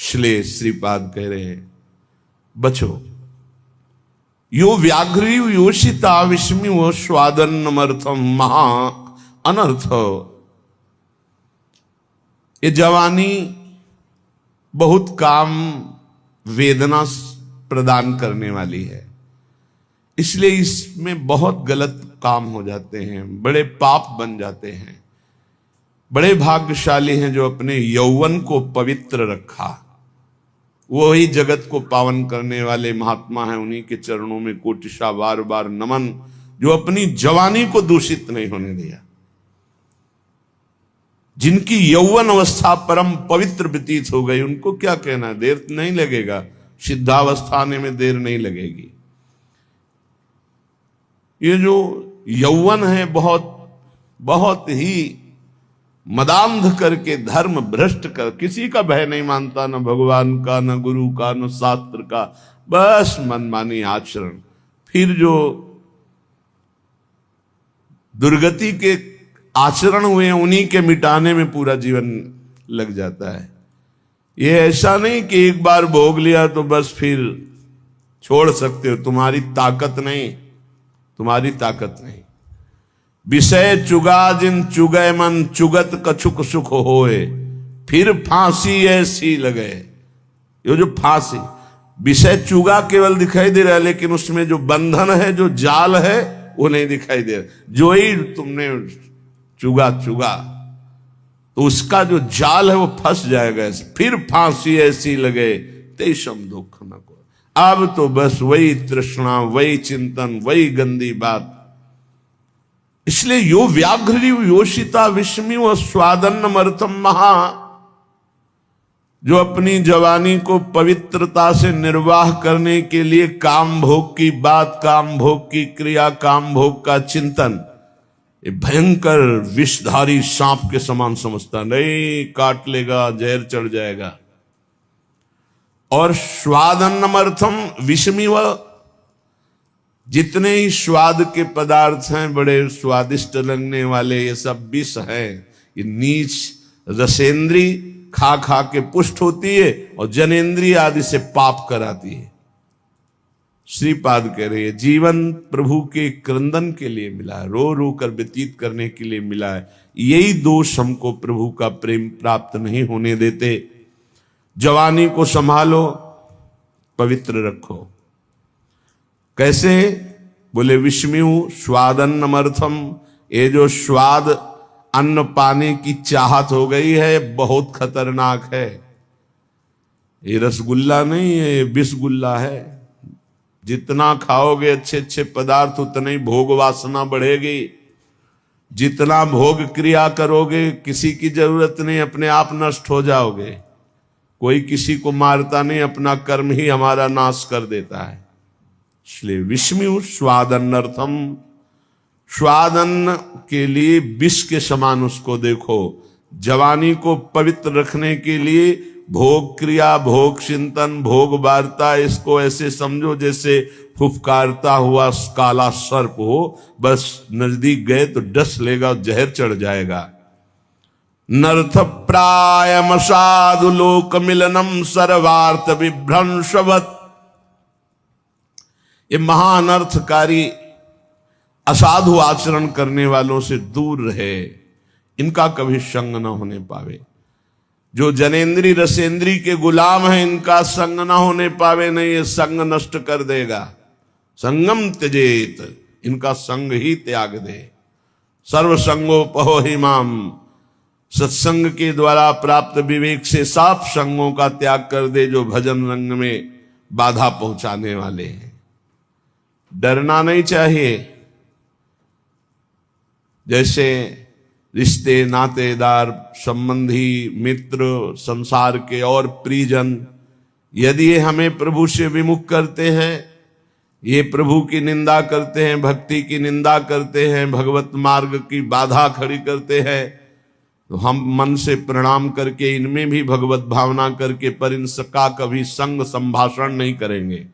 इसलिए श्रीपाद कह रहे हैं बचो। यो व्याघ्री योषिता विस्मिव स्वादन्नमर्थम महा अनर्थ। ये जवानी बहुत काम वेदना प्रदान करने वाली है, इसलिए इसमें बहुत गलत काम हो जाते हैं, बड़े पाप बन जाते हैं। बड़े भाग्यशाली हैं जो अपने यौवन को पवित्र रखा। वो ही जगत को पावन करने वाले महात्मा हैं, उन्हीं के चरणों में कोटिशा बार बार नमन, जो अपनी जवानी को दूषित नहीं होने दिया, जिनकी यौवन अवस्था परम पवित्र व्यतीत हो गई। उनको क्या कहना, देर नहीं लगेगा, सिद्धावस्था आने में देर नहीं लगेगी। ये जो यौवन है बहुत ही मदांध करके, धर्म भ्रष्ट कर, किसी का भय नहीं मानता, न भगवान का, न गुरु का, न शास्त्र का, बस मनमानी आचरण। फिर जो दुर्गति के आचरण हुए हैं उन्हीं के मिटाने में पूरा जीवन लग जाता है। ये ऐसा नहीं कि एक बार भोग लिया तो बस फिर छोड़ सकते हो, तुम्हारी ताकत नहीं, तुम्हारी ताकत नहीं। विषय चुगा जिन चुगय मन, चुगत कछुक सुख होए, फिर फांसी ऐसी लगे। ये जो फांसी, विषय चुगा केवल दिखाई दे रहा है, लेकिन उसमें जो बंधन है, जो जाल है, वो नहीं दिखाई दे रहा। जो ही तुमने चुगा तो उसका जो जाल है वो फंस जाएगा। फिर फांसी ऐसी लगे तेषम दुख न को। अब तो बस वही तृष्णा, वही चिंतन, वही गंदी बात। इसलिए यो व्याघ्री योषिता विस्मिव स्वादन्नमर्थम महा, जो अपनी जवानी को पवित्रता से निर्वाह करने के लिए काम भोग की बात, काम भोग की क्रिया, काम भोग का चिंतन, ये भयंकर विषधारी सांप के समान समझता, नहीं काट लेगा, जहर चढ़ जाएगा। और स्वादन्नमर्थम विस्मिव, जितने ही स्वाद के पदार्थ हैं, बड़े स्वादिष्ट लगने वाले, ये सब विष हैं। ये नीच रसेंद्री खा खा के पुष्ट होती है और जनेंद्री आदि से पाप कराती है। श्रीपाद कह रहे हैं जीवन प्रभु के क्रंदन के लिए मिला है, रो रो कर व्यतीत करने के लिए मिला है। यही दोष हमको प्रभु का प्रेम प्राप्त नहीं होने देते। जवानी को संभालो, पवित्र रखो। कैसे? बोले विस्मिव स्वादन्नमर्थम। ये जो स्वाद अन्न पाने की चाहत हो गई है, बहुत खतरनाक है। ये रसगुल्ला नहीं है, ये बिस्गुल्ला है। जितना खाओगे अच्छे अच्छे पदार्थ, उतनी भोग वासना बढ़ेगी। जितना भोग क्रिया करोगे, किसी की जरूरत नहीं, अपने आप नष्ट हो जाओगे। कोई किसी को मारता नहीं, अपना कर्म ही हमारा नाश कर देता है। इसलिए विस्मिव स्वादन्नर्थम, स्वादन्न के लिए विष के समान उसको देखो। जवानी को पवित्र रखने के लिए भोग क्रिया, भोग चिंतन, भोग वार्ता, इसको ऐसे समझो जैसे फुफकारता हुआ काला सर्प हो। बस नजदीक गए तो डस लेगा, जहर चढ़ जाएगा। नर्थ प्रायम साधु लोक मिलनम सर्वार्थ विभ्रंशवत। ये महाअनर्थकारी असाधु आचरण करने वालों से दूर रहे, इनका कभी संग न होने पावे। जो जनेंद्री रसेंद्री के गुलाम हैं, इनका संग न होने पावे, नहीं ये संग नष्ट कर देगा। संगम त्यजेत, इनका संग ही त्याग दे। सर्व संगोपहो हिमाम, सत्संग के द्वारा प्राप्त विवेक से साफ संगों का त्याग कर दे, जो भजन रंग में बाधा पहुंचाने वाले हैं। डरना नहीं चाहिए। जैसे रिश्ते, नातेदार, संबंधी, मित्र, संसार के और परिजन, यदि ये हमें प्रभु से विमुख करते हैं, ये प्रभु की निंदा करते हैं, भक्ति की निंदा करते हैं, भगवत मार्ग की बाधा खड़ी करते हैं, तो हम मन से प्रणाम करके इनमें भी भगवत भावना करके पर इनका कभी संग संभाषण नहीं करेंगे।